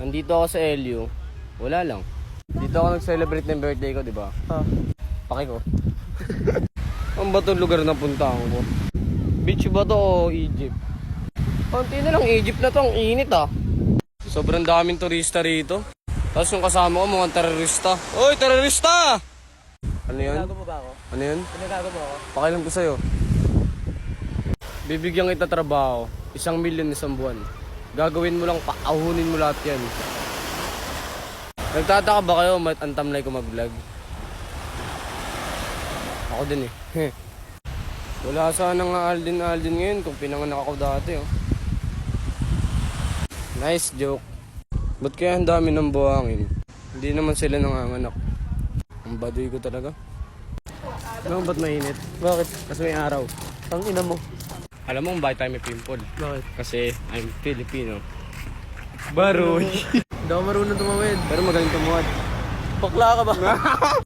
Nandito ako sa LU. Wala lang. Dito ako nag-celebrate ng birthday ko, di ba? Paki ko. Ang ba itong lugar na puntahan ko? Beach ba to o Egypt? Konti na lang Egypt na to, ang init ah. Sobrang daming turista rito. Tapos yung kasama ko, mga terorista. Oy, terorista! Ano yun? Pinagago mo ba ako? Ano yun? Pinagago mo ako? Pakialam ko sa'yo. Bibigyan kita trabaho. 1 milyon isang buwan. Gagawin mo lang, paahunin mo lahat yan. Nagtataka ba kayo, ang tamlay ko mag-vlog? Ako din eh. Wala sana nga Alden ngayon kung pinanganak ako dati oh. Nice joke. Ba't kaya ang dami ng buhangin? Hindi naman sila nanganganak. Ang baduy ko talaga. Ano ba't mainit? Bakit? Kasi may araw. Ang ina mo. Alam mo kung bakit tayo may pimple? Bakit? Kasi I'm Filipino. Baroy. Hindi ako marunong tumawid. Pero magaling tumuwad. Bakla ka ba?